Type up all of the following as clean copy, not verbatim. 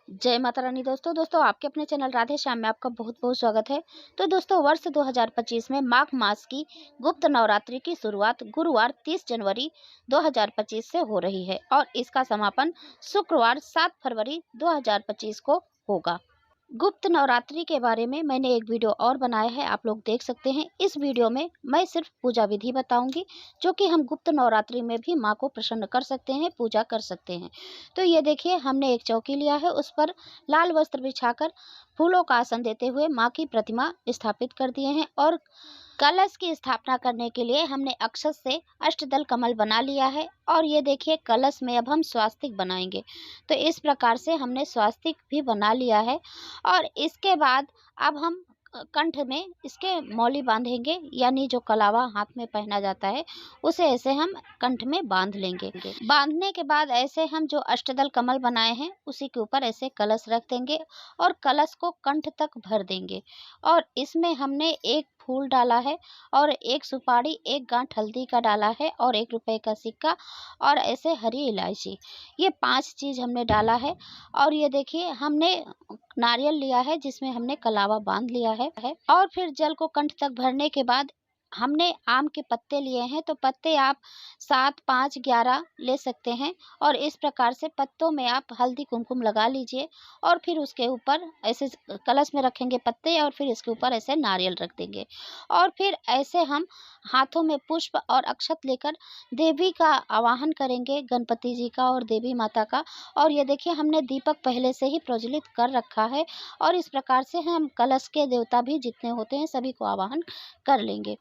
जय माता रानी। दोस्तों आपके अपने चैनल राधे श्याम में आपका बहुत बहुत स्वागत है। तो दोस्तों वर्ष 2025 में माघ मास की गुप्त नवरात्रि की शुरुआत गुरुवार 30 जनवरी 2025 से हो रही है और इसका समापन शुक्रवार 7 फरवरी 2025 को होगा। गुप्त नवरात्रि के बारे में मैंने एक वीडियो और बनाया है, आप लोग देख सकते हैं। इस वीडियो में मैं सिर्फ पूजा विधि बताऊंगी जो कि हम गुप्त नवरात्रि में भी माँ को प्रसन्न कर सकते हैं, पूजा कर सकते हैं। तो ये देखिए, हमने एक चौकी लिया है, उस पर लाल वस्त्र बिछाकर फूलों का आसन देते हुए माँ की प्रतिमा स्थापित कर दिए हैं और कलश की स्थापना करने के लिए हमने अक्षत से अष्टदल कमल बना लिया है। और ये देखिए, कलश में अब हम स्वास्तिक बनाएंगे। तो इस प्रकार से हमने स्वास्तिक भी बना लिया है और इसके बाद अब हम कंठ में इसके मौली बांधेंगे, यानी जो कलावा हाथ में पहना जाता है उसे ऐसे हम कंठ में बांध लेंगे। बांधने के बाद ऐसे हम जो अष्टदल कमल बनाए हैं उसी के ऊपर ऐसे कलश रख देंगे और कलश को कंठ तक भर देंगे। और इसमें हमने एक फूल डाला है और एक सुपारी, एक गांठ हल्दी का डाला है और 1 रुपए का सिक्का और ऐसे हरी इलायची, ये 5 चीज़ हमने डाला है। और ये देखिए, हमने नारियल लिया है जिसमें हमने कलावा बांध लिया है। और फिर जल को कंठ तक भरने के बाद हमने आम के पत्ते लिए हैं, तो पत्ते आप 7, 5, 11 ले सकते हैं और इस प्रकार से पत्तों में आप हल्दी कुमकुम लगा लीजिए और फिर उसके ऊपर ऐसे कलश में रखेंगे पत्ते और फिर इसके ऊपर ऐसे नारियल रख देंगे। और फिर ऐसे हम हाथों में पुष्प और अक्षत लेकर देवी का आवाहन करेंगे, गणपति जी का और देवी माता का। और ये देखिए, हमने दीपक पहले से ही प्रज्वलित कर रखा है और इस प्रकार से हम कलश के देवता भी जितने होते हैं सभी को आवाहन कर लेंगे।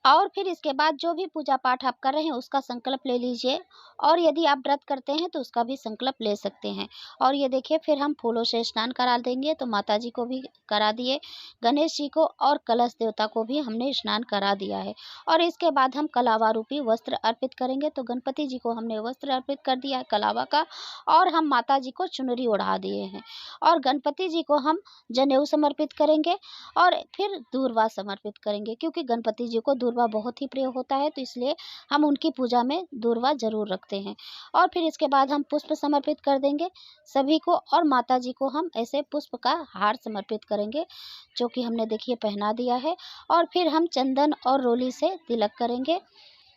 और फिर इसके बाद जो भी पूजा पाठ आप कर रहे हैं उसका संकल्प ले लीजिए और यदि आप व्रत करते हैं तो उसका भी संकल्प ले सकते हैं। और ये देखिए, फिर हम फूलों से स्नान करा देंगे, तो माता जी को भी करा दिए, गणेश जी को और कलश देवता को भी हमने स्नान करा दिया है। और इसके बाद हम कलावा रूपी वस्त्र अर्पित करेंगे, तो गणपति जी को हमने वस्त्र अर्पित कर दिया है कलावा का और हम माता जी को चुनरी ओढ़ा दिए हैं। और गणपति जी को हम जनेऊ समर्पित करेंगे और फिर दूर्वा समर्पित करेंगे, क्योंकि गणपति जी को दूर्वा बहुत ही प्रिय होता है, तो इसलिए हम उनकी पूजा में दूर्वा जरूर रखते हैं। और फिर इसके बाद हम पुष्प समर्पित कर देंगे सभी को और माता जी को हम ऐसे पुष्प का हार समर्पित करेंगे जो कि हमने देखिए पहना दिया है। और फिर हम चंदन और रोली से तिलक करेंगे।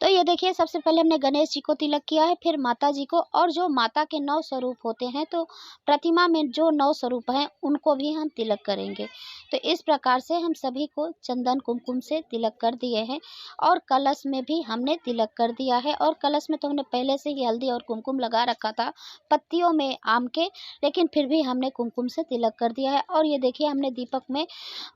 तो ये देखिए, सबसे पहले हमने गणेश जी को तिलक किया है, फिर माता जी को, और जो माता के 9 स्वरूप होते हैं तो प्रतिमा में जो 9 स्वरूप हैं उनको भी हम तिलक करेंगे। तो इस प्रकार से हम सभी को चंदन कुमकुम से तिलक कर दिए हैं और कलश में भी हमने तिलक कर दिया है। और कलश में तो हमने पहले से ही हल्दी और कुमकुम लगा रखा था पत्तियों में आम के, लेकिन फिर भी हमने कुमकुम से तिलक कर दिया है। और ये देखिए, हमने दीपक में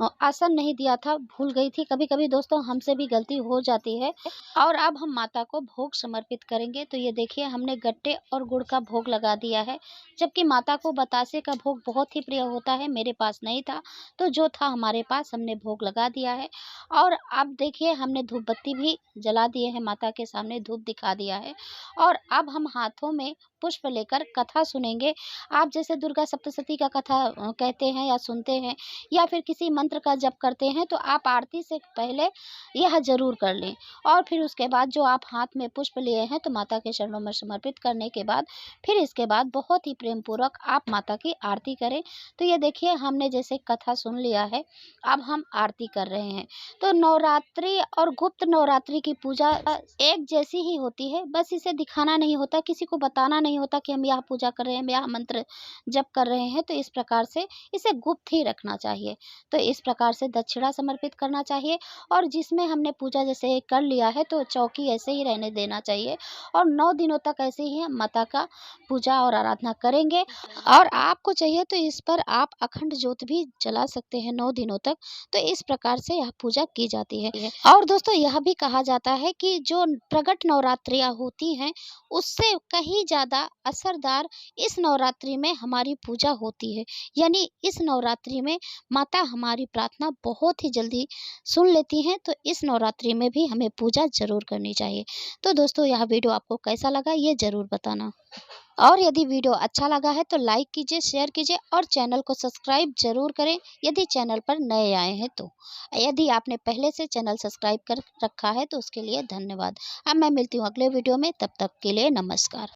आसन नहीं दिया था, भूल गई थी, कभी कभी दोस्तों हमसे भी गलती हो जाती है। और अब हम माता को भोग समर्पित करेंगे। तो ये देखिए, हमने गट्टे और गुड़ का भोग लगा दिया है, जबकि माता को बतासे का भोग बहुत ही प्रिय होता है, मेरे पास नहीं था, तो जो था हमारे पास हमने भोग लगा दिया है। और अब देखिए, हमने धूप बत्ती भी जला दिए हैं, माता के सामने धूप दिखा दिया है। और अब हम हाथों में पुष्प लेकर कथा सुनेंगे। आप जैसे दुर्गा सप्तशती का कथा कहते हैं या सुनते हैं या फिर किसी मंत्र का जप करते हैं, तो आप आरती से पहले यह जरूर कर लें। और फिर उसके बाद जो आप हाथ में पुष्प लिए हैं तो माता के चरणों में समर्पित करने के बाद फिर इसके बाद बहुत ही प्रेम पूर्वक आप माता की आरती करें। तो ये देखिए, हमने जैसे कथा सुन लिया है, अब हम आरती कर रहे हैं। तो नवरात्रि और गुप्त नवरात्रि की पूजा एक जैसी ही होती है, बस इसे दिखाना नहीं होता, किसी को बताना नहीं होता कि हम यह पूजा कर रहे हैं, यह मंत्र जप कर रहे हैं। तो इस प्रकार से इसे गुप्त ही रखना चाहिए। तो इस प्रकार से दक्षिणा समर्पित करना चाहिए और जिसमें हमने पूजा जैसे कर लिया है तो चौकी ऐसे ही रहने देना चाहिए और 9 दिनों तक ऐसे ही हम माता का पूजा और आराधना करेंगे। और आपको चाहिए तो इस पर आप अखंड ज्योत भी जला सकते हैं 9 दिनों तक। तो इस प्रकार से यह पूजा की जाती है। और दोस्तों, यह भी कहा जाता है कि जो प्रगट नवरात्रियां होती हैं उससे कहीं ज्यादा असरदार इस नवरात्रि में हमारी पूजा होती है, यानी इस नवरात्रि में माता हमारी प्रार्थना बहुत ही जल्दी सुन लेती हैं। तो इस नवरात्रि में भी हमें पूजा जरूर करनी चाहिए। तो दोस्तों, यह वीडियो आपको कैसा लगा ये जरूर बताना। और यदि वीडियो अच्छा लगा है तो लाइक कीजिए, शेयर कीजिए और चैनल को सब्सक्राइब जरूर करें यदि चैनल पर नए आए हैं तो। यदि आपने पहले से चैनल सब्सक्राइब कर रखा है तो उसके लिए धन्यवाद। अब मैं मिलती हूँ अगले वीडियो में, तब तक के लिए नमस्कार।